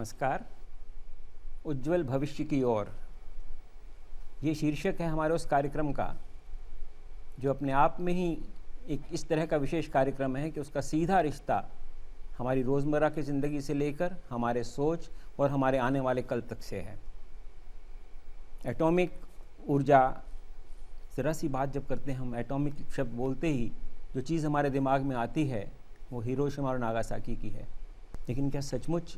नमस्कार। उज्ज्वल भविष्य की ओर, ये शीर्षक है हमारे उस कार्यक्रम का जो अपने आप में ही एक इस तरह का विशेष कार्यक्रम है कि उसका सीधा रिश्ता हमारी रोज़मर्रा की ज़िंदगी से लेकर हमारे सोच और हमारे आने वाले कल तक से है। एटॉमिक ऊर्जा, ज़रा सी बात जब करते हैं हम, एटॉमिक शब्द बोलते ही जो चीज़ हमारे दिमाग में आती है वो हिरोशिमा और नागासाकी की है। लेकिन क्या सचमुच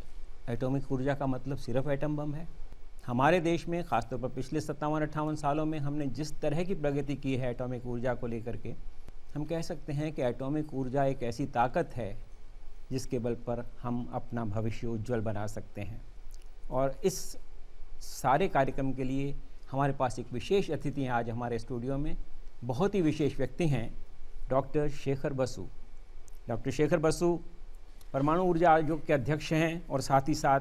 एटॉमिक ऊर्जा का मतलब सिर्फ एटम बम है? हमारे देश में ख़ासतौर पर पिछले 57-58 सालों में हमने जिस तरह की प्रगति की है एटॉमिक ऊर्जा को लेकर के, हम कह सकते हैं कि एटॉमिक ऊर्जा एक ऐसी ताकत है जिसके बल पर हम अपना भविष्य उज्ज्वल बना सकते हैं। और इस सारे कार्यक्रम के लिए हमारे पास एक विशेष अतिथि हैं आज हमारे स्टूडियो में। बहुत ही विशेष व्यक्ति हैं डॉक्टर शेखर बसु। डॉक्टर शेखर बसु परमाणु ऊर्जा आयोग के अध्यक्ष हैं और साथ ही साथ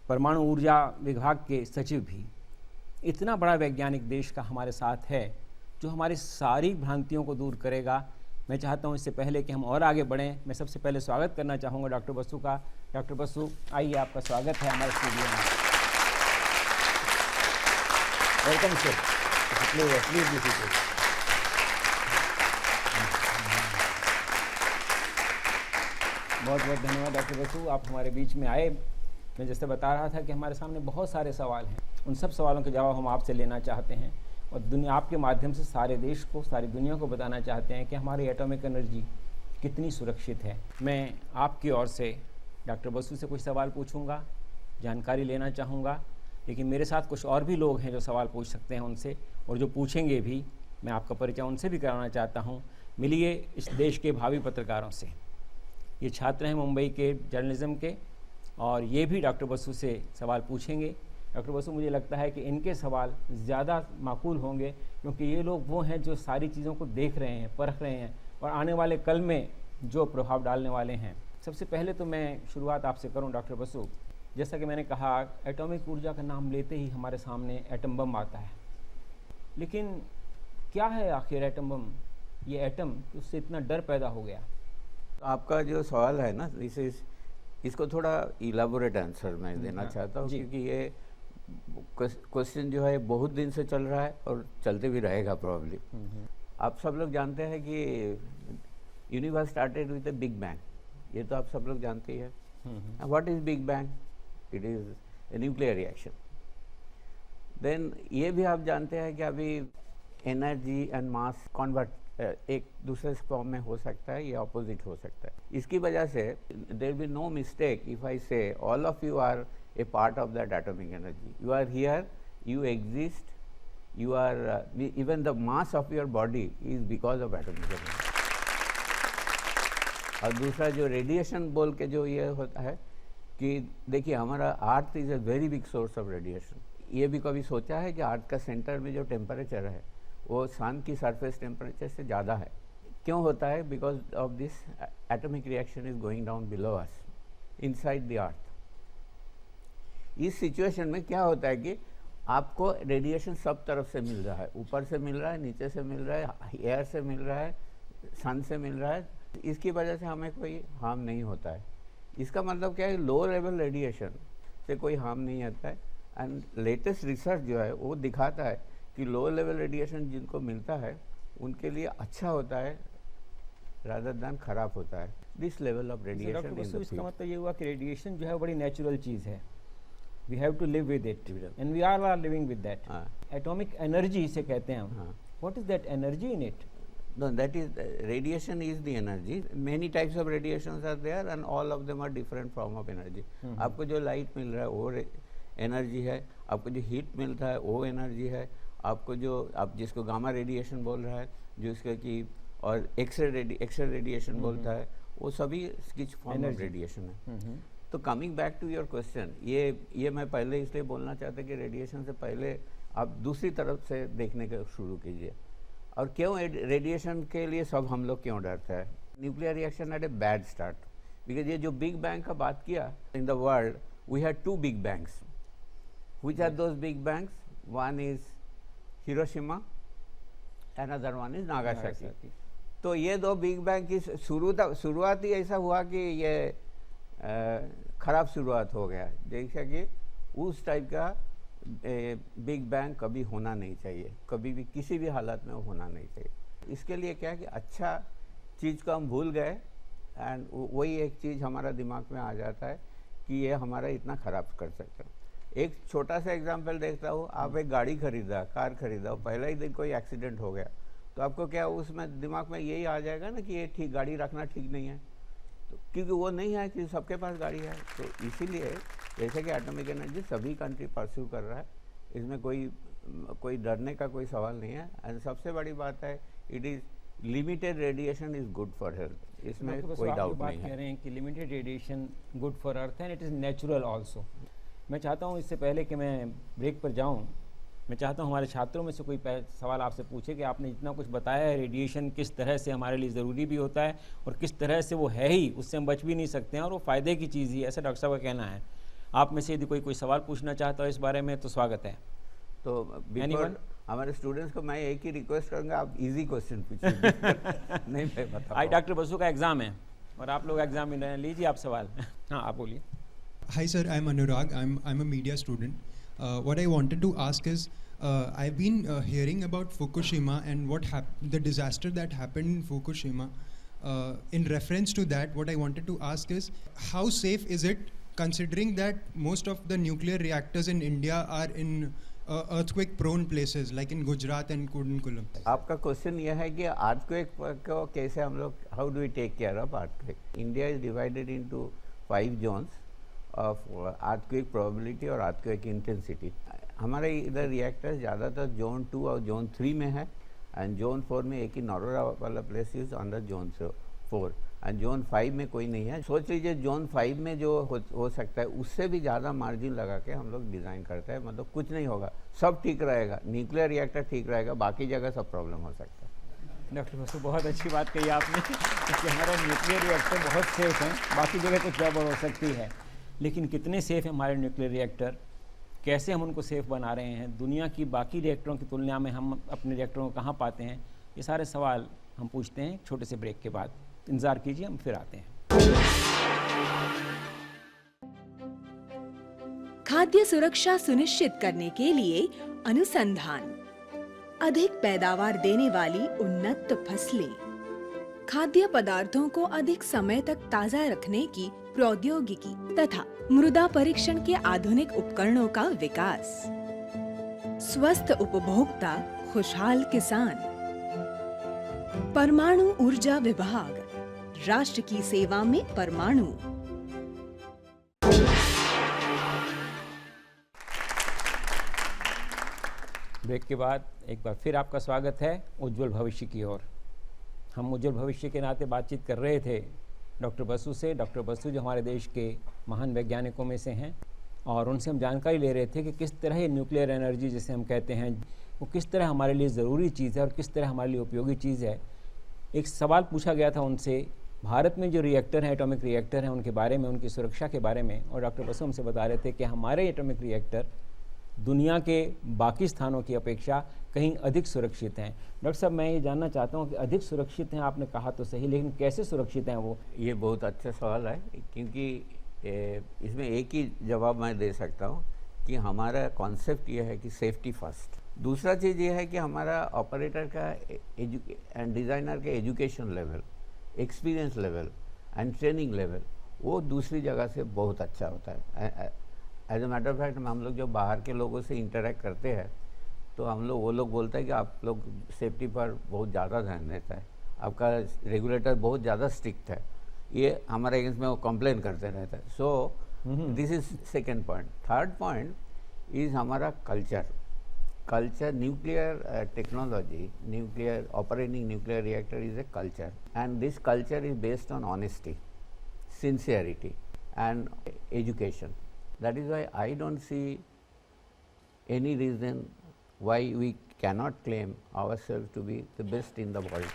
परमाणु ऊर्जा विभाग के सचिव भी। इतना बड़ा वैज्ञानिक देश का हमारे साथ है जो हमारी सारी भ्रांतियों को दूर करेगा। मैं चाहता हूं इससे पहले कि हम और आगे बढ़ें, मैं सबसे पहले स्वागत करना चाहूँगा डॉक्टर बसु का। डॉक्टर बसु, आइए, आपका स्वागत है हमारे स्टूडियो में। Welcome sir. प्लीज बहुत बहुत धन्यवाद डॉक्टर बसु, आप हमारे बीच में आए। मैं जैसे बता रहा था कि हमारे सामने बहुत सारे सवाल हैं, उन सब सवालों के जवाब हम आपसे लेना चाहते हैं और दुनिया आपके माध्यम से सारे देश को, सारी दुनिया को बताना चाहते हैं कि हमारी एटॉमिक एनर्जी कितनी सुरक्षित है। मैं आपकी ओर से डॉक्टर बसु से कुछ सवाल पूछूंगा, जानकारी लेना चाहूँगा, लेकिन मेरे साथ कुछ और भी लोग हैं जो सवाल पूछ सकते हैं उनसे, और जो पूछेंगे भी। मैं आपका परिचय उनसे भी कराना चाहता हूँ। मिलिए इस देश के भावी पत्रकारों से। ये छात्र हैं मुंबई के जर्नलिज्म के और ये भी डॉक्टर बसु से सवाल पूछेंगे। डॉक्टर बसु, मुझे लगता है कि इनके सवाल ज़्यादा माकूल होंगे क्योंकि ये लोग वो हैं जो सारी चीज़ों को देख रहे हैं, परख रहे हैं और आने वाले कल में जो प्रभाव डालने वाले हैं। सबसे पहले तो मैं शुरुआत आपसे करूं डॉक्टर बसु। जैसा कि मैंने कहा, एटॉमिक ऊर्जा का नाम लेते ही हमारे सामने एटम बम आता है, लेकिन क्या है आखिर एटम बम? ये एटम, उससे इतना डर पैदा हो गया। आपका जो सवाल है ना, इसको थोड़ा इलाबोरेट आंसर मैं देना चाहता हूँ, क्योंकि ये क्वेश्चन जो है बहुत दिन से चल रहा है और चलते भी रहेगा प्रॉब्ली। आप सब लोग जानते हैं कि universe started with a big bang, ये तो आप सब लोग जानते ही हैं। What is big bang? It is a nuclear reaction. Then ये भी आप जानते हैं कि अभी एनर्जी एंड मास कन्वर्ट एक दूसरे फॉर्म में हो सकता है, या ऑपोजिट हो सकता है। इसकी वजह से there be no mistake if I say all of you are a part of that atomic energy. You are here, you exist, you are even the mass of your body is because of atomic energy. और दूसरा जो radiation बोल के जो ये होता है कि देखिए, हमारा earth is a very big source of radiation. ये भी कभी सोचा है कि अर्थ का सेंटर में जो टेम्परेचर है वो सन की सरफेस टेम्परेचर से ज़्यादा है? क्यों होता है? Because of this atomic reaction is going down below us inside the earth. इस सिचुएशन में क्या होता है कि आपको रेडिएशन सब तरफ से मिल रहा है, ऊपर से मिल रहा है, नीचे से मिल रहा है, एयर से मिल रहा है, सन से मिल रहा है। इसकी वजह से हमें कोई हार्म नहीं होता है। इसका मतलब क्या है? लो लेवल रेडिएशन से कोई हार्म नहीं आता है। एंड लेटेस्ट रिसर्च जो है वो दिखाता है कि लो लेवल रेडिएशन जिनको मिलता है उनके लिए अच्छा होता है रादर दैन खराब होता है। This level of radiation. इसका मतलब ये हुआ कि रेडिएशन जो है बड़ी नेचुरल चीज़ है। We have to live with it and we are living with that. Atomic energy इसे कहते हैं हम। What is that energy in it? No, that is radiation is the energy. Many types of radiations are there and all of them are different form of energy. आपको जो light मिल रहा है वो energy है, आपको जो हीट मिल रहा है वो एनर्जी है, आपको जो आप जिसको गामा रेडिएशन बोल रहा है, जो इसका कि और एक्सरे रेडिएशन बोलता है, वो सभी किस फॉर्म ऑफ रेडिएशन है। तो coming back to your question, ये मैं पहले इसलिए बोलना चाहता कि रेडिएशन से पहले आप दूसरी तरफ से देखने का शुरू कीजिए। और क्यों रेडिएशन के लिए सब हम लोग क्यों डरते हैं? Nuclear reaction at a bad start, because ये जो बिग बैंग का बात किया, in the world we had two big bangs. Which are those big bangs? One is Hiroshima, another one is Nagasaki. तो ये दो बिग बैंग की शुरुआत ही ऐसा हुआ कि ये ख़राब शुरुआत हो गया, जैसा कि उस टाइप का बिग बैंग कभी होना नहीं चाहिए, कभी भी किसी भी हालत में वो होना नहीं चाहिए। इसके लिए क्या है कि अच्छा चीज़ को हम भूल गए एंड वही एक चीज़ हमारा दिमाग में आ जाता है कि ये हमारा इतना ख़राब कर सकता है। एक छोटा सा एग्जांपल देखता हूँ, आप एक गाड़ी खरीदा, कार खरीदा, पहला ही दिन कोई एक्सीडेंट हो गया तो आपको क्या उसमें दिमाग में यही आ जाएगा ना कि ये ठीक गाड़ी रखना ठीक नहीं है, तो क्योंकि वो नहीं है कि सबके पास गाड़ी है। तो इसीलिए जैसे कि एटॉमिक एनर्जी सभी कंट्री परस्यू कर रहा है, इसमें कोई डरने का कोई सवाल नहीं है। एंड सबसे बड़ी बात है, it is limited radiation is good for health, इसमें कोई डाउट नहीं है। कह रहे हैं कि limited radiation good for earth and it is natural also. मैं चाहता हूँ इससे पहले कि मैं ब्रेक पर जाऊँ, मैं चाहता हूँ हमारे छात्रों में से कोई सवाल आपसे पूछे कि आपने जितना कुछ बताया है रेडिएशन किस तरह से हमारे लिए ज़रूरी भी होता है और किस तरह से वो है ही, उससे हम बच भी नहीं सकते हैं और वो फ़ायदे की चीज़ ही, ऐसा डॉक्टर साहब का कहना है। आप में से यदि कोई सवाल पूछना चाहता हो इस बारे में तो स्वागत है। तो बिल्कुल हमारे स्टूडेंट्स को मैं एक ही रिक्वेस्ट करूँगा, आप इजी क्वेश्चन पूछिए। नहीं मैं बता आज डॉक्टर बसु का एग्ज़ाम है और आप लोग एग्ज़ाम में लीजिए आप सवाल। हाँ आप बोलिए। Hi sir, I'm Anurag. I'm a media student. What I wanted to ask is, I've been hearing about Fukushima and the disaster that happened in Fukushima. In reference to that, what I wanted to ask is, how safe is it, considering that most of the nuclear reactors in India are in earthquake-prone places, like in Gujarat and Kudankulam? आपका question यह है कि earthquake को कैसे हम लोग, how do we take care of earthquake? India is divided into 5 zones of earthquake probability और earthquake intensity. हमारे इधर रिएक्टर्स ज़्यादातर जोन 2 और जोन 3 में है एंड जोन 4 में एक ही नौरोरा वाला place is under zone 4 and zone 5 में कोई नहीं है। सोच लीजिए जोन 5 में जो हो सकता है उससे भी ज़्यादा मार्जिन लगा के हम लोग डिज़ाइन करते हैं, मतलब कुछ नहीं होगा, सब ठीक रहेगा, न्यूक्लियर रिएक्टर ठीक रहेगा, बाकी जगह सब प्रॉब्लम हो सकता है। डॉक्टर बसु बहुत अच्छी बात कही आपने कि हमारे न्यूक्लियर रिएक्टर बहुत सेफ हैं, बाकी जगह तो क्या हो सकती है, लेकिन कितने सेफ़ हैं हमारे न्यूक्लियर रिएक्टर, कैसे हम उनको सेफ़ बना रहे हैं, दुनिया की बाकी रिएक्टरों की तुलना में हम अपने रिएक्टरों को कहाँ पाते हैं, ये सारे सवाल हम पूछते हैं छोटे से ब्रेक के बाद। इंतज़ार कीजिए, हम फिर आते हैं। खाद्य सुरक्षा सुनिश्चित करने के लिए अनुसंधान, अधिक पैदावार देने वाली उन्नत फसलें, खाद्य पदार्थों को अधिक समय तक ताज़ा रखने की प्रौद्योगिकी तथा मृदा परीक्षण के आधुनिक उपकरणों का विकास, स्वस्थ उपभोक्ता खुशहाल किसान, परमाणु ऊर्जा विभाग, राष्ट्र की सेवा में परमाणु। ब्रेक के बाद एक बार फिर आपका स्वागत है उज्जवल भविष्य की ओर। हम उज्जवल भविष्य के नाते बातचीत कर रहे थे डॉक्टर बसु से। डॉक्टर बसु जो हमारे देश के महान वैज्ञानिकों में से हैं और उनसे हम जानकारी ले रहे थे कि किस तरह ये न्यूक्लियर एनर्जी जिसे हम कहते हैं वो किस तरह हमारे लिए ज़रूरी चीज़ है और किस तरह हमारे लिए उपयोगी चीज़ है। एक सवाल पूछा गया था उनसे भारत में जो रिएक्टर हैं, एटॉमिक रिएक्टर हैं, उनके बारे में, उनकी सुरक्षा के बारे में, और डॉक्टर बसु हमसे बता रहे थे कि हमारे एटॉमिक रिएक्टर दुनिया के बाकी स्थानों की अपेक्षा कहीं अधिक सुरक्षित हैं। डॉक्टर साहब मैं ये जानना चाहता हूँ कि अधिक सुरक्षित हैं, आपने कहा तो सही, लेकिन कैसे सुरक्षित हैं वो? ये बहुत अच्छा सवाल है, क्योंकि इसमें एक ही जवाब मैं दे सकता हूँ कि हमारा कॉन्सेप्ट ये है कि सेफ्टी फर्स्ट। दूसरा चीज़ ये है कि हमारा ऑपरेटर का एंड डिज़ाइनर के education level, experience level and training level वो दूसरी जगह से बहुत अच्छा होता है। As a matter of fact हम लोग जो बाहर के लोगों से इंटरेक्ट करते हैं तो वो लोग बोलते हैं कि आप लोग सेफ्टी पर बहुत ज़्यादा ध्यान देता है, आपका रेगुलेटर बहुत ज़्यादा स्ट्रिक्ट है, ये हमारे अगेंस्ट में वो कंप्लेन करते रहता है। So this is second point. Third point is हमारा culture nuclear technology, nuclear operating nuclear reactor is a culture and this culture is based on honesty, sincerity and education. That is why I don't see any reason why we cannot claim ourselves to be the best in the world.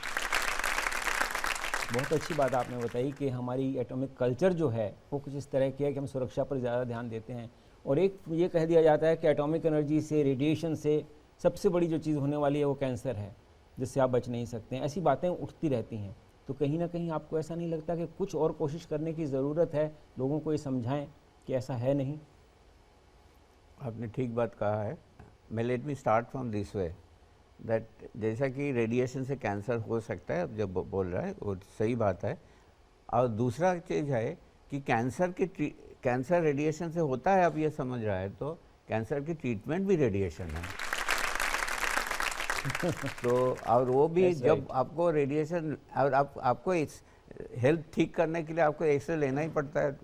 बहुत अच्छी बात आपने बताई कि हमारी atomic culture जो है वो कुछ इस तरह की है कि हम सुरक्षा पर ज़्यादा ध्यान देते हैं। और एक ये कह दिया जाता है कि एटॉमिक एनर्जी से, रेडिएशन से सबसे बड़ी जो चीज़ होने वाली है वो कैंसर है, जिससे आप बच नहीं सकते हैं। ऐसी बातें उठती रहती हैं। तो कहीं ना कहीं आपको ऐसा नहीं लगता कि कुछ और कोशिश करने की ज़रूरत है, लोगों को ये समझाएं कि ऐसा है नहीं? आपने ठीक बात कहा है। मैं let me start from this way that जैसा कि रेडिएशन से कैंसर हो सकता है, अब जब बोल रहा है वो सही बात है। और दूसरा चीज़ है कि कैंसर रेडिएशन से होता है, आप ये समझ रहा है, तो कैंसर की ट्रीटमेंट भी रेडिएशन है। तो और वो भी That's जब right. आपको रेडिएशन और आपको हेल्थ ठीक करने के लिए आपको एक्सरे लेना ही पड़ता है,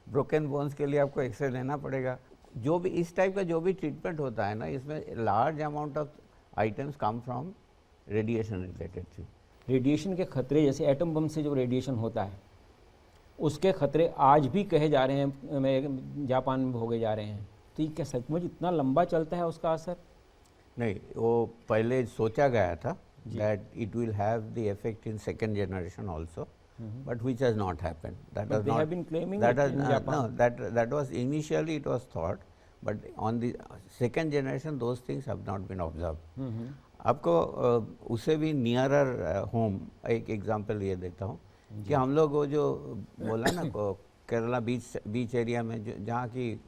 ब्रोकन बोन्स के लिए आपको एक्सरे लेना पड़ेगा। जो भी इस टाइप का जो भी ट्रीटमेंट होता है ना, इसमें large amount of items come from radiation related थी। रेडिएशन के खतरे, जैसे एटम बम से जो रेडिएशन होता है, उसके खतरे आज भी कहे जा रहे हैं जापान में भोगे जा रहे हैं, तो ये क्या सचमुच इतना लंबा चलता है उसका असर? नहीं, वो पहले सोचा गया था that it will have the effect in second generation also, but which has not happened. That But has they not, have been claiming that it has in Japan. no, that was initially it was thought, but on the second generation those things have not been observed. आपको उसे भी nearer home एक example ये देता हूँ कि हम लोग वो जो बोला ना केरला बीच एरिया में जहाँ की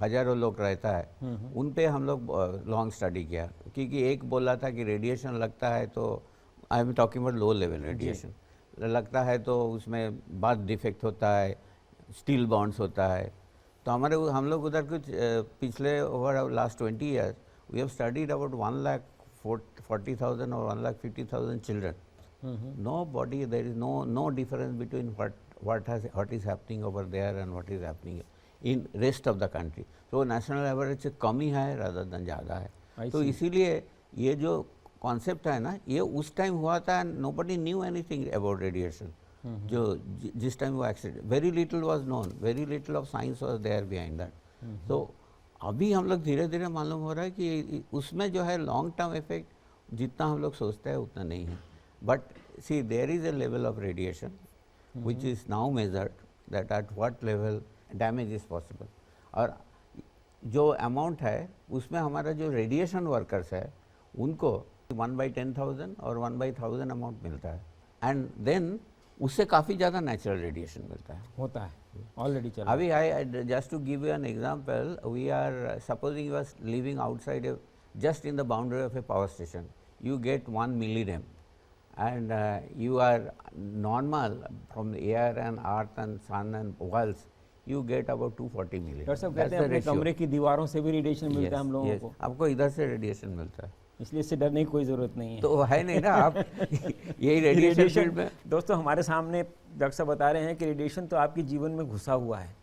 हजारों लोग रहता है, उन पे हम लोग लॉन्ग स्टडी किया, क्योंकि एक बोला था कि रेडिएशन लगता है, तो I am talking about low level radiation लगता है तो उसमें बात डिफेक्ट होता है, स्टील बॉन्ड्स होता है। तो हम लोग उधर कुछ पिछले over last 20 years we have studied about 1,40,000 और 1,50,000 children. Nobody, there is no difference between what is happening over there and what is happening in rest of the country. तो नेशनल एवरेज से कम ही है rather than ज़्यादा है। तो इसीलिए ये जो कॉन्सेप्ट है ना, ये उस टाइम हुआ था, nobody knew anything about radiation. जो जिस टाइम वो accident, very little was known, very little of science was there behind that. तो अभी हम लोग धीरे धीरे मालूम हो रहा है कि उसमें जो है लॉन्ग टर्म इफेक्ट जितना हम लोग सोचते हैं उतना नहीं है। But see there is a level of radiation which is now measured that at what level damage is possible। और जो अमाउंट है उसमें हमारा जो रेडिएशन वर्कर्स है उनको 1/10,000 और 1/1000 अमाउंट मिलता है, एंड देन उससे काफ़ी ज़्यादा नेचुरल रेडिएशन मिलता है, होता है ऑलरेडी चल। अभी I just to give you an example, we are supposing you are living outside just in the boundary of a power station, you get 1 millirem and you are normal from the air and earth and sun and walls, you get about 240 million। Doctor साहब कहते हैं अपने कमरे की दीवारों से भी radiation मिलता है हम लोगों को। आपको इधर से रेडिएशन मिलता है, इसलिए इससे डरने की कोई ज़रूरत नहीं है। तो है नहीं ना आप यही रेडिएशन फील्ड में। दोस्तों हमारे सामने डॉक्टर साहब बता रहे हैं कि रेडिएशन तो आपके जीवन में घुसा हुआ है,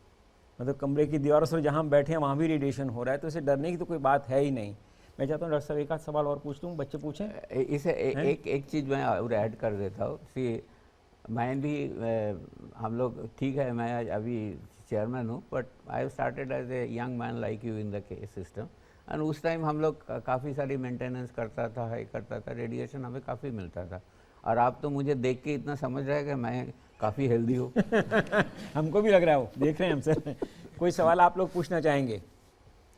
मतलब कमरे की दीवारों से जहाँ हम बैठे हैं वहाँ भी रेडिएशन हो रहा है, तो इसे डरने की तो कोई बात है ही नहीं। मैं चाहता हूँ डॉक्टर साहब एक आध सवाल और पूछ लूँ, बच्चे पूछें। इसे एक चीज़ मैं और ऐड कर देता हूँ। सी मैं भी हम लोग ठीक है, मैं अभी चेयरमैन हूँ, but I have started as a young man like you in the system, and उस टाइम हम लोग काफ़ी सारी मेंटेनेंस करता था, रेडिएशन हमें काफ़ी मिलता था। और आप तो मुझे देख के इतना समझ रहे हैं कि मैं काफ़ी हेल्दी हूँ। हमको भी लग रहा है, वो देख रहे हैं हमसे। कोई सवाल आप लोग पूछना चाहेंगे?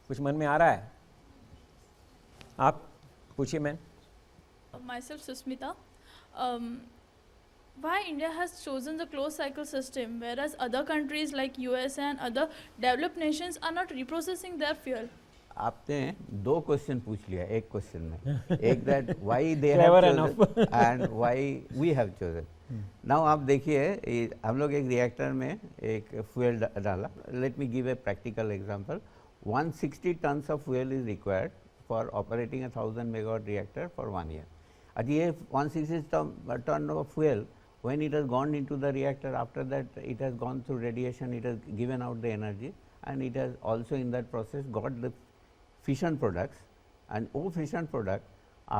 कुछ मन में आ रहा है? आप पूछिए। Ma'am myself Susmita, why India has chosen the closed cycle system whereas other countries like USA and other developed nations are not reprocessing their fuel? आपने 2 क्वेश्चन पूछ लिया एक क्वेश्चन में, एक that why they have chosen and why we have chosen. Now आप देखिए, हम लोग एक रिएक्टर में एक फ्यूल डाला। Let me give a practical example. 160 tons of fuel is required for operating a 1000 megawatt reactor for 1 year. And ये 160 ton of fuel, when it has gone into the reactor, after that it has gone through radiation, it has given out the energy, and it has also in that process got the fission products, and वो fission product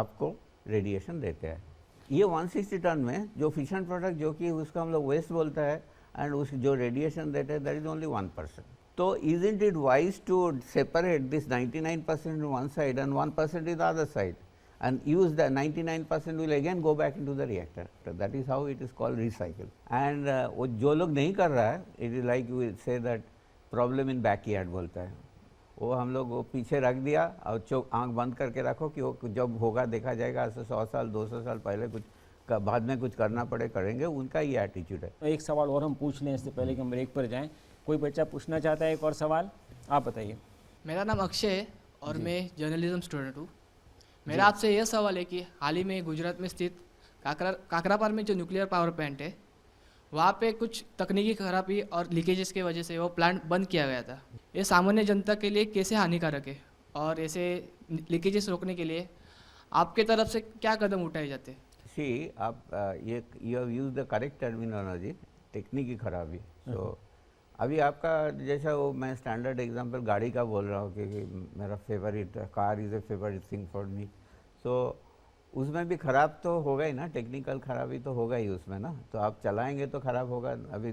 आपको radiation देते हैं। ये 160 ton में जो fission product जो कि उसका हम लोग waste बोलता है, and उस जो radiation देते हैं, that is only 1%। तो isn't it wise to separate this 99% on one side and 1% is the other side, and use the 99% will again go back into the reactor? That is how it is called recycle. And वो जो लोग नहीं कर रहा है, it is like we say that problem in backyard बोलता है, वो हम लोग वो पीछे रख दिया और आँख बंद करके रखो कि वो जब होगा देखा जाएगा। ऐसे 100 साल 200 साल पहले कुछ बाद में कुछ करना पड़े करेंगे, उनका ये एटीट्यूड है। एक सवाल और हम पूछ लें इससे पहले कि हम ब्रेक पर जाएं। कोई बच्चा पूछना चाहता है एक और सवाल, आप बताइए। मेरा नाम अक्षय है और मैं जर्नलिज्म स्टूडेंट हूँ। मेरा आपसे यह सवाल है कि हाल ही में गुजरात में स्थित काकरापार में जो न्यूक्लियर पावर प्लांट है, वहाँ पे कुछ तकनीकी खराबी और लीकेजेस की वजह से वो प्लांट बंद किया गया था। ये सामान्य जनता के लिए कैसे हानिकारक है और ऐसे लीकेजेस रोकने के लिए आपके तरफ से क्या कदम उठाए जाते हैं? सी, आप ये you have use the correct terminology, टेक्निकी खराबी। तो अभी आपका जैसा वो मैं स्टैंडर्ड एग्जांपल गाड़ी का बोल रहा हूँ कि मेरा favourite car is a favourite thing for me. So उसमें भी ख़राब तो होगा ही ना, टेक्निकल खराबी तो होगा ही उसमें ना। तो आप चलाएंगे तो ख़राब होगा, अभी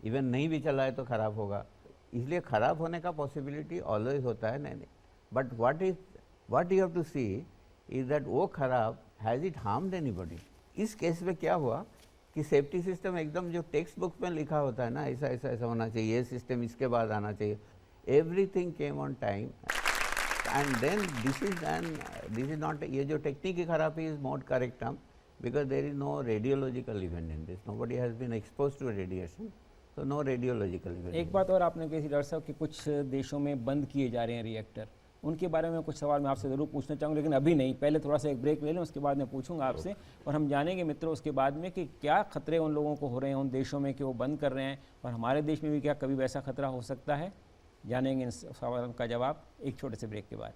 इवन नहीं भी चलाए तो ख़राब होगा। इसलिए ख़राब होने का पॉसिबिलिटी ऑलवेज होता है। नहीं, but what you have to see is that वो ख़राब हैज़ इट हार्म्ड एनीबॉडी। इस केस में क्या हुआ कि सेफ्टी सिस्टम एकदम जो टेक्स्ट बुक में लिखा होता है ना, ऐसा ऐसा ऐसा होना चाहिए, ये सिस्टम इसके बाद आना चाहिए, everything came on time. And then this is not, ये जो टेक्निक खराबी is not correct term because there is no radiological event in this, nobody has been exposed to radiation, तो नो रेडियोलॉजिकल इवेंट। एक बात और आपने कही थी डॉक्टर साहब कि कुछ देशों में बंद किए जा रहे हैं रिएक्टर, उनके बारे में कुछ सवाल मैं आपसे ज़रूर पूछना चाहूँगा, लेकिन अभी नहीं, पहले थोड़ा सा एक ब्रेक ले लें, उसके बाद मैं पूछूंगा आपसे। और हम जानेंगे मित्रों उसके बाद में कि क्या खतरे उन लोगों को हो रहे हैं उन देशों में कि वो बंद कर रहे हैं, और हमारे देश में भी क्या कभी वैसा खतरा हो सकता है। जानेंगे इन सवालों का जवाब एक छोटे से ब्रेक के बाद।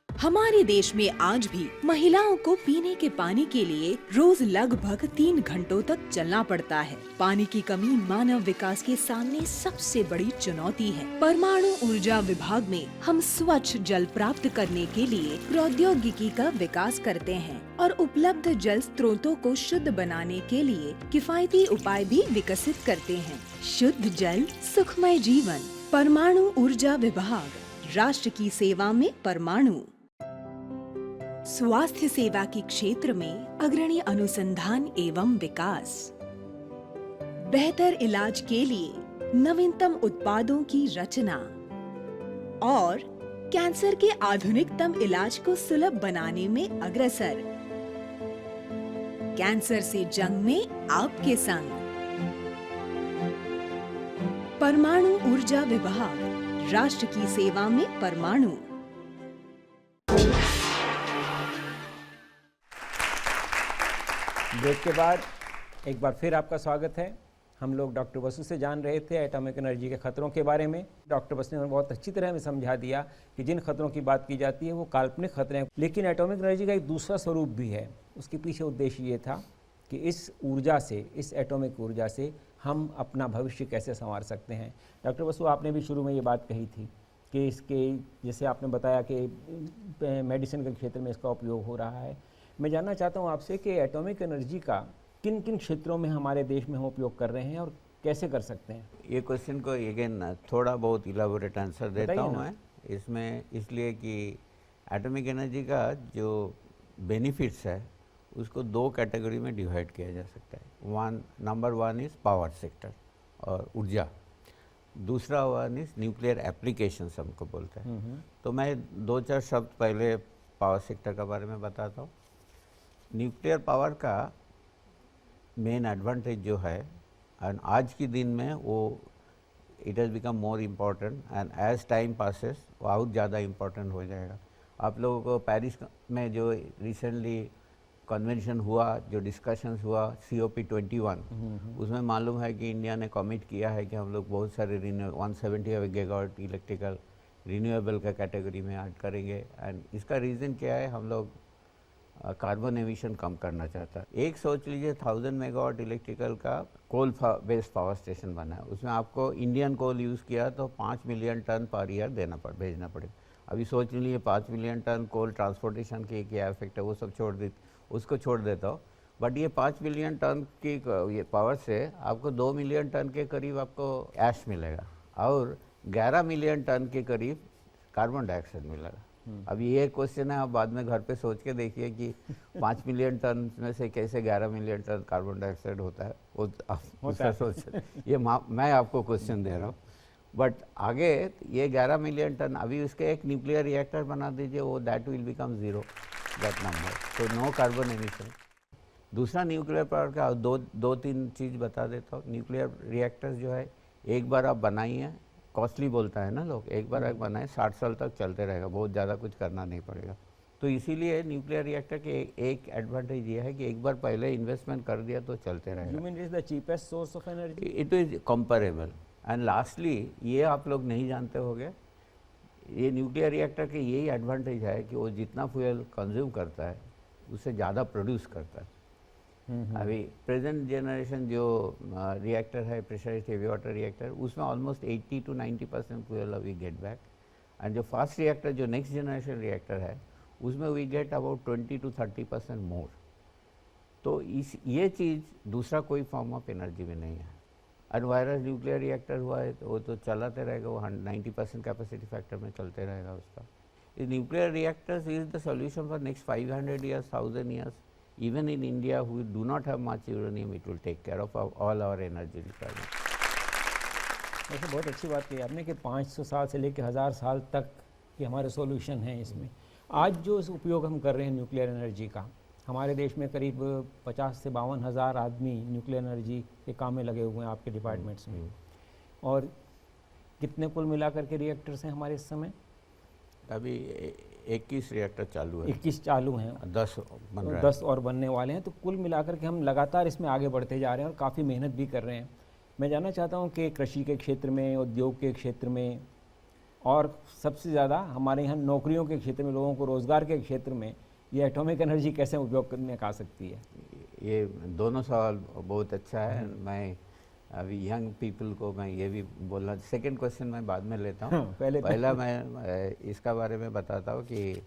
हमारे देश में आज भी महिलाओं को पीने के पानी के लिए रोज लगभग 3 घंटों तक चलना पड़ता है। पानी की कमी मानव विकास के सामने सबसे बड़ी चुनौती है। परमाणु ऊर्जा विभाग में हम स्वच्छ जल प्राप्त करने के लिए प्रौद्योगिकी का विकास करते हैं और उपलब्ध जल स्रोतों को शुद्ध बनाने के लिए किफायती उपाय भी विकसित करते हैं। शुद्ध जल, सुखमय जीवन। परमाणु ऊर्जा विभाग, राष्ट्र की सेवा में परमाणु। स्वास्थ्य सेवा के क्षेत्र में अग्रणी अनुसंधान एवं विकास, बेहतर इलाज के लिए नवीनतम उत्पादों की रचना और कैंसर के आधुनिकतम इलाज को सुलभ बनाने में अग्रसर। कैंसर से जंग में आपके संग। परमाणु ऊर्जा विभाग, राष्ट्र की सेवा में परमाणु। ब्रेक के बाद एक बार फिर आपका स्वागत है। हम लोग डॉक्टर बसु से जान रहे थे एटॉमिक एनर्जी के खतरों के बारे में। डॉक्टर बसु ने बहुत अच्छी तरह हमें समझा दिया कि जिन खतरों की बात की जाती है वो काल्पनिक खतरे हैं, लेकिन एटॉमिक एनर्जी का एक दूसरा स्वरूप भी है। उसके पीछे उद्देश्य ये था कि इस ऊर्जा से, इस एटॉमिक ऊर्जा से हम अपना भविष्य कैसे संवार सकते हैं। डॉक्टर बसु, आपने भी शुरू में ये बात कही थी कि इसके, जैसे आपने बताया कि मेडिसिन के क्षेत्र में इसका उपयोग हो रहा है। मैं जानना चाहता हूँ आपसे कि एटॉमिक एनर्जी का किन किन क्षेत्रों में हमारे देश में हम उपयोग कर रहे हैं और कैसे कर सकते हैं। ये क्वेश्चन को अगेन थोड़ा बहुत इलाबोरेट आंसर देता हूँ मैं इसमें, इसलिए कि एटॉमिक एनर्जी का जो बेनिफिट्स है उसको 2 कैटेगरी में डिवाइड किया जा सकता है। नंबर 1 इज़ पावर सेक्टर और ऊर्जा, दूसरा वन इज़ न्यूक्लियर एप्लीकेशंस हमको बोलते हैं। तो मैं 2-4 शब्द पहले पावर सेक्टर के बारे में बताता हूँ। न्यूक्लियर पावर का मेन एडवांटेज जो है, एंड आज की दिन में वो it has become more important and as time passes वो और ज़्यादा इम्पॉर्टेंट हो जाएगा। आप लोगों को पेरिस में जो रिसेंटली कन्वेंशन हुआ, जो डिस्कशंस हुआ COP21, उसमें मालूम है कि इंडिया ने कमिट किया है कि हम लोग बहुत सारे 170 गीगावाट इलेक्ट्रिकल रिन्यूएबल का कैटेगरी में ऐड करेंगे। एंड इसका रीज़न क्या है, हम लोग कार्बन एमिशन कम करना चाहता है। एक सोच लीजिए 1000 मेगावाट इलेक्ट्रिकल का कोल बेस्ड पावर स्टेशन बना है, उसमें आपको इंडियन कोल यूज़ किया तो 5 मिलियन टन पर ईयर भेजना पड़ेगा। अभी सोच लीजिए 5 मिलियन टन कोल ट्रांसपोर्टेशन की क्या इफेक्ट है, वो सब उसको छोड़ देता हूँ। बट ये 5 मिलियन टन की ये पावर से आपको 2 मिलियन टन के करीब आपको ऐश मिलेगा और 11 मिलियन टन के करीब कार्बन डाइऑक्साइड मिलेगा। अब ये क्वेश्चन है, आप बाद में घर पे सोच के देखिए कि 5 मिलियन टन में से कैसे 11 मिलियन टन कार्बन डाइऑक्साइड होता है, वो आप उसका सोच। ये मैं आपको क्वेश्चन दे रहा हूँ। बट आगे ये 11 मिलियन टन, अभी उसके एक न्यूक्लियर रिएक्टर बना दीजिए, वो that will become 0। That number, so no carbon emission. दूसरा न्यूक्लियर पावर का दो तीन चीज़ बता देता हूँ। न्यूक्लियर रिएक्टर्स जो है एक बार आप बनाइए, कॉस्टली बोलता है ना लोग, एक बार आप बनाए 60 साल तक चलते रहेगा, बहुत ज़्यादा कुछ करना नहीं पड़ेगा। तो इसीलिए न्यूक्लियर रिएक्टर के एक एडवांटेज ये है कि एक बार पहले इन्वेस्टमेंट कर दिया तो चलते रहेगा। You mean it is the cheapest source of energy? It is comparable. And lastly ये आप लोग नहीं जानते होंगे, ये न्यूक्लियर रिएक्टर के यही एडवांटेज है कि वो जितना फ्यूल कंज्यूम करता है उससे ज़्यादा प्रोड्यूस करता है। अभी प्रेजेंट जनरेशन जो रिएक्टर है, प्रेशराइज्ड हेवी वाटर रिएक्टर, उसमें almost 80 to 90% fuel we get back. And जो फास्ट रिएक्टर जो नेक्स्ट जनरेशन रिएक्टर है उसमें we get about 20 to 30% more. तो इस ये चीज़ दूसरा कोई फॉर्म ऑफ एनर्जी में नहीं है। एंड वायरस न्यूक्लियर रिएक्टर हुआ है तो वो तो चलाते रहेगा, वो 90% कैपेसिटी फैक्टर में चलते रहेगा उसका। इस nuclear reactors is the solution for next 500 years, 1000 years। Even in India, who do not have much uranium, it will take care of all our energy requirements. वैसे बहुत अच्छी बात कही आपने कि 500 साल से लेकर 1000 साल तक के हमारे सॉल्यूशन हैं इसमें। आज जो इस उपयोग हम कर रहे हैं न्यूक्लियर एनर्जी का, हमारे देश में करीब 50 से 52 हज़ार आदमी न्यूक्लियर एनर्जी के काम में लगे हुए हैं आपके डिपार्टमेंट्स में। और कितने कुल मिलाकर के रिएक्टर्स हैं हमारे इस समय? अभी 21 रिएक्टर चालू है, 21 चालू हैं, 10 बन रहा है, 10 और बनने वाले हैं। तो कुल मिलाकर के हम लगातार इसमें आगे बढ़ते जा रहे हैं और काफ़ी मेहनत भी कर रहे हैं। मैं जानना चाहता हूं कि कृषि के क्षेत्र में, उद्योग के क्षेत्र में और सबसे ज़्यादा हमारे यहाँ नौकरियों के क्षेत्र में, लोगों को रोज़गार के क्षेत्र में ये एटॉमिक एनर्जी कैसे उपयोग में आ सकती है? ये दोनों सवाल बहुत अच्छा है। मैं अभी यंग पीपल को मैं ये भी बोलना, सेकंड क्वेश्चन मैं बाद में लेता हूँ। पहला मैं इसका बारे में बताता हूँ कि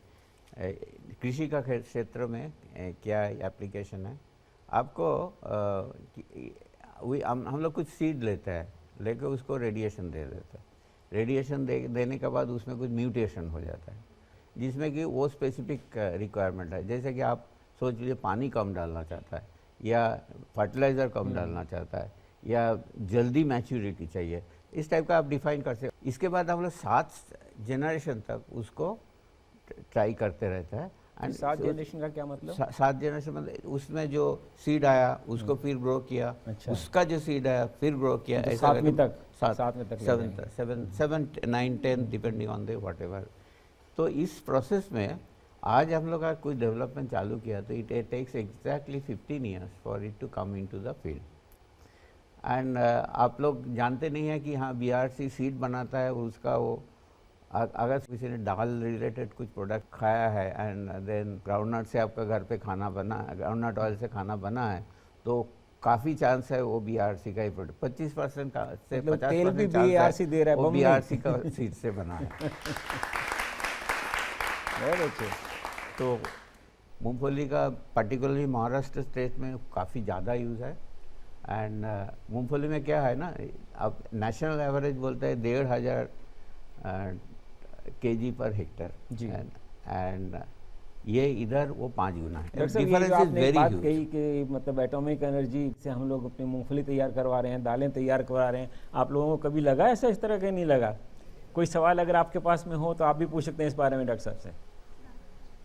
कृषि का क्षेत्र में क्या एप्लीकेशन है। आपको हम लोग कुछ सीड लेते हैं, लेकर उसको रेडिएशन दे देते हैं। रेडिएशन देने के बाद उसमें कुछ म्यूटेशन हो जाता है जिसमें कि वो स्पेसिफिक रिक्वायरमेंट है। जैसे कि आप सोच लीजिए पानी कम डालना चाहता है, या फर्टिलाइज़र कम डालना चाहता है, या जल्दी मैच्योरिटी चाहिए, इस टाइप का आप डिफाइन कर सकते। इसके बाद हम लोग 7 जनरेशन तक उसको ट्राई करते रहते हैं। एंड 7 जनरेशन का क्या मतलब? 7 जनरेशन मतलब उसमें जो सीड आया उसको फिर ग्रो किया, अच्छा। उसका जो सीड आया फिर ग्रो किया, तो ऐसा 7वीं तक, 7, 9, 10 depending on the what ever. तो इस प्रोसेस में आज हम लोग का कोई डेवलपमेंट चालू किया तो it takes exactly 15 years for it to come into the field. And आप लोग जानते नहीं हैं कि हाँ BRC सीड बनाता है, उसका वो अगर किसी ने दाल रिलेटेड कुछ प्रोडक्ट खाया है एंड देन ग्राउंडनट से आपका घर पे खाना बना, ग्राउंडनट ऑयल से खाना बना है, तो काफ़ी चांस है वो BRC का ही प्रोडक्ट, 25% का से 50% चांस है दे रहा है, वो BRC का सीड से बना है। बहुत अच्छे। तो मूंगफली का पर्टिकुलरली महाराष्ट्र स्टेट में काफ़ी ज़्यादा यूज़ है। एंड मूंगफली में क्या है ना, अब नेशनल एवरेज बोलते हैं 1500 kg per hectare ji. And ये इधर वो 5 गुना है। डॉक्टर साहब, ये जो आपने बात कही कि मतलब एटॉमिक एनर्जी से हम लोग अपनी मूंगफली तैयार करवा रहे हैं, दालें तैयार करवा रहे हैं, आप लोगों को कभी लगा ऐसा इस तरह का? नहीं लगा? कोई सवाल अगर आपके पास में हो तो आप भी पूछ सकते हैं इस बारे में डॉक्टर साहब से।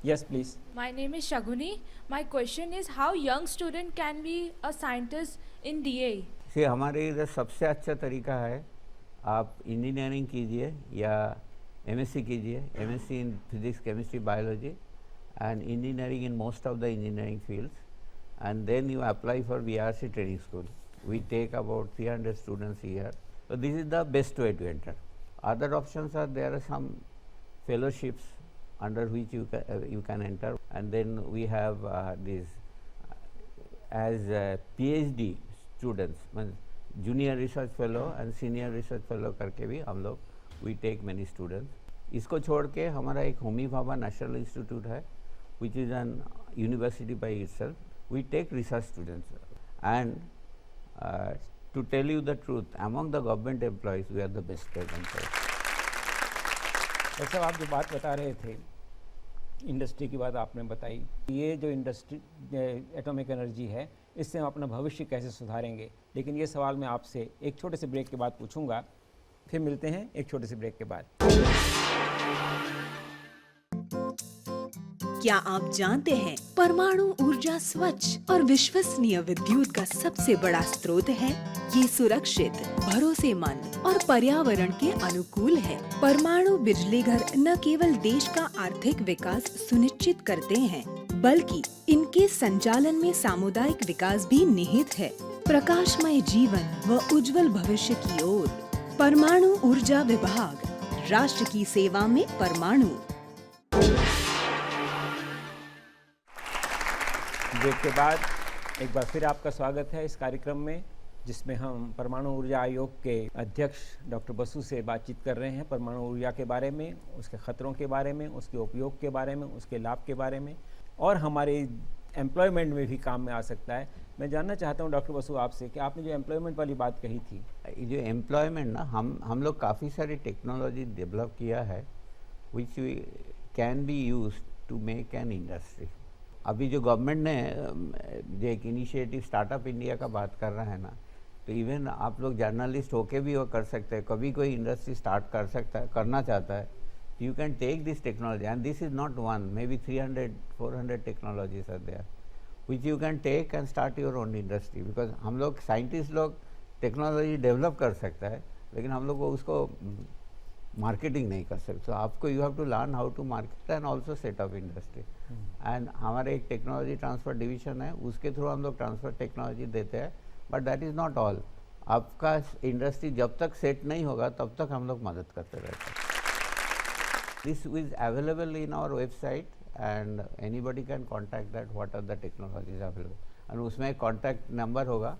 Yes, please. My name is Shaguni. My question is how young student can be a scientist in DA? से हमारे इधर सबसे अच्छा तरीका है, आप इंजीनियरिंग कीजिए या MSc कीजिए, MSc in physics, chemistry, biology and engineering in most of the engineering fields, and then you apply for BRC training school. We take about 300 students a year. So this is the best way to enter. Other options are, there are some fellowships under which you can enter, and then we have these as PhD students, junior research fellow and senior research fellow करके भी हम लोग we take many students. इसको छोड़ के हमारा एक Homi Bhabha national institute है which is an university by itself. We take research students, and to tell you the truth, among the government employees we are the best paid employees. ऐसा आप जो बात बता रहे थे, इंडस्ट्री की बात आपने बताई, ये जो इंडस्ट्री एटॉमिक एनर्जी है, इससे हम अपना भविष्य कैसे सुधारेंगे, लेकिन ये सवाल मैं आपसे एक छोटे से ब्रेक के बाद पूछूंगा। फिर मिलते हैं एक छोटे से ब्रेक के बाद। क्या आप जानते हैं परमाणु ऊर्जा स्वच्छ और विश्वसनीय विद्युत का सबसे बड़ा स्रोत है? ये सुरक्षित, भरोसेमंद और पर्यावरण के अनुकूल है। परमाणु बिजली घर न केवल देश का आर्थिक विकास सुनिश्चित करते हैं, बल्कि इनके संचालन में सामुदायिक विकास भी निहित है। प्रकाशमय जीवन व उज्जवल भविष्य की ओर परमाणु ऊर्जा विभाग, राष्ट्र की सेवा में परमाणु। ब्रेक के बाद एक बार फिर आपका स्वागत है इस कार्यक्रम में, जिसमें हम परमाणु ऊर्जा आयोग के अध्यक्ष डॉक्टर बसु से बातचीत कर रहे हैं परमाणु ऊर्जा के बारे में, उसके खतरों के बारे में, उसके उपयोग के बारे में, उसके लाभ के बारे में, और हमारे एम्प्लॉयमेंट में भी काम में आ सकता है। मैं जानना चाहता हूं डॉक्टर बसु आपसे कि आपने जो एम्प्लॉयमेंट वाली बात कही थी, ये जो एम्प्लॉयमेंट ना, हम लोग काफ़ी सारी टेक्नोलॉजी डेवलप किया है which can be use to make an industry. अभी जो गवर्नमेंट ने जो एक इनिशिएटिव स्टार्टअप इंडिया का बात कर रहा है ना, तो इवन आप लोग जर्नलिस्ट होके भी वो कर सकते हैं। कभी कोई इंडस्ट्री स्टार्ट कर सकता है, करना चाहता है, you can take this technology and this is not one, may be 300-400 technologies are there which you can take and start your own industry. Because हम लोग साइंटिस्ट लोग टेक्नोलॉजी डेवलप कर सकता है, लेकिन हम लोग को उसको मार्केटिंग नहीं कर सकते। तो आपको you have to learn how to market and also set up industry. And हमारे एक टेक्नोलॉजी ट्रांसफ़र डिवीजन है, उसके थ्रू हम लोग ट्रांसफ़र टेक्नोलॉजी देते हैं, but that is not all. आपका इंडस्ट्री जब तक सेट नहीं होगा तब तक हम लोग मदद करते रहते हैं। This is available in our website and anybody can contact that what are the technologies available. And उसमें एक कॉन्टैक्ट नंबर होगा,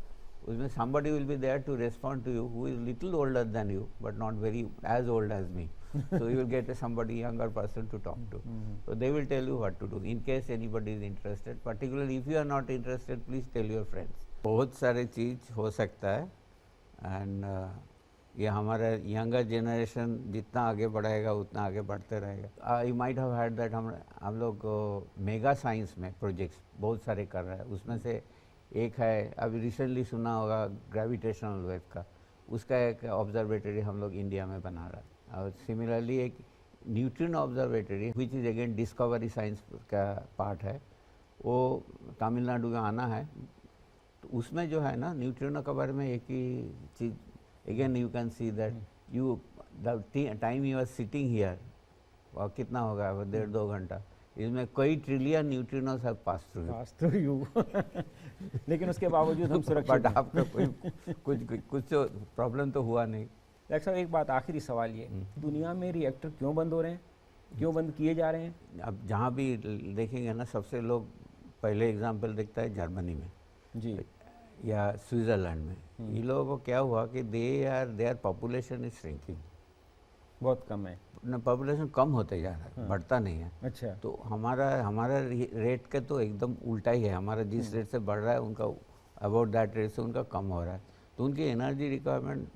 उसमें somebody will be there to respond to you who is little older than you but not very as old as me. So you will get somebody younger person to talk to. So they will tell you what to do in case anybody is interested. Particularly if you are not interested, please tell your friends. बहुत सारे चीज़ हो सकता है and ये हमारा younger generation जितना आगे बढ़ेगा उतना आगे बढ़ते रहेगा। You might have heard that हम लोग मेगा साइंस में प्रोजेक्ट्स बहुत सारे कर रहे हैं। उसमें से एक है, अभी रिसेंटली सुना होगा ग्रेविटेशनल वेव का, उसका एक ऑब्जर्वेटरी हम लोग इंडिया में बना रहा है। और सिमिलरली एक neutrino observatory which is again discovery science का पार्ट है, वो तमिलनाडु में आना है। तो उसमें जो है ना न्यूट्रिनो के बारे में एक ही चीज़, again you can see that you the time you are sitting here, और कितना होगा 1.5-2 घंटा, इसमें कई trillion neutrinos have pass through you. लेकिन उसके बावजूद हम सुरक्षित बट आपका कुछ तो प्रॉब्लम तो हुआ नहीं। डॉक्टर साहब एक बात, आखिरी सवाल ये, दुनिया में रिएक्टर क्यों बंद हो रहे हैं, क्यों बंद किए जा रहे हैं? अब जहाँ भी देखेंगे ना, सबसे लोग पहले एग्जांपल देखता है जर्मनी में जी या स्विट्ज़रलैंड में। ये लोगों को क्या हुआ कि देयर पॉपुलेशन इज श्रिंकिंग, बहुत कम है ना, पॉपुलेशन कम होते जा रहा है, बढ़ता नहीं है। अच्छा, तो हमारा रेट का तो एकदम उल्टा ही है। हमारा जिस रेट से बढ़ रहा है उनका अबाउट दैट रेट से उनका कम हो रहा है, तो उनकी एनर्जी रिक्वायरमेंट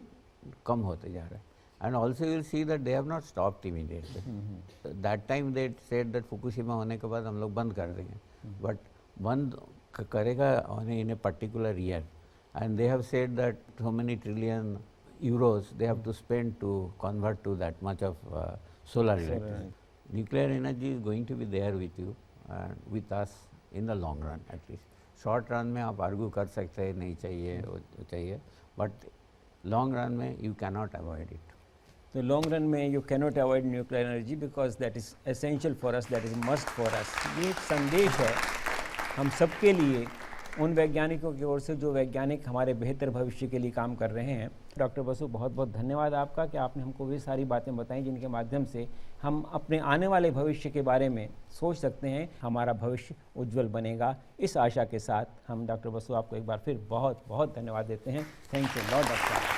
कम होते जा रहा है। And also you will see that they have not stopped immediately. That time they said that Fukushima होने के बाद हम लोग बंद कर देंगे, बट बंद करेगा in a particular year, and they have said that so many trillion euros they have to spend to convert to that much of solar electricity. Nuclear energy is going to be there with you and with us in the long run at least. Short run में आप argue कर सकते हैं नहीं चाहिए वो चाहिए, but long run में you cannot avoid it. तो लॉन्ग रन में you cannot avoid nuclear energy because that is essential for us, that is must for us. ये एक संदेश है हम सबके लिए, उन वैज्ञानिकों की ओर से जो वैज्ञानिक हमारे बेहतर भविष्य के लिए काम कर रहे हैं। डॉक्टर बसु, बहुत बहुत धन्यवाद आपका कि आपने हमको वे सारी बातें बताई जिनके माध्यम से हम अपने आने वाले भविष्य के बारे में सोच सकते हैं, हमारा भविष्य उज्जवल बनेगा। इस आशा के साथ हम डॉक्टर बसु आपको एक बार फिर बहुत बहुत धन्यवाद देते हैं। Thank you lot doctor.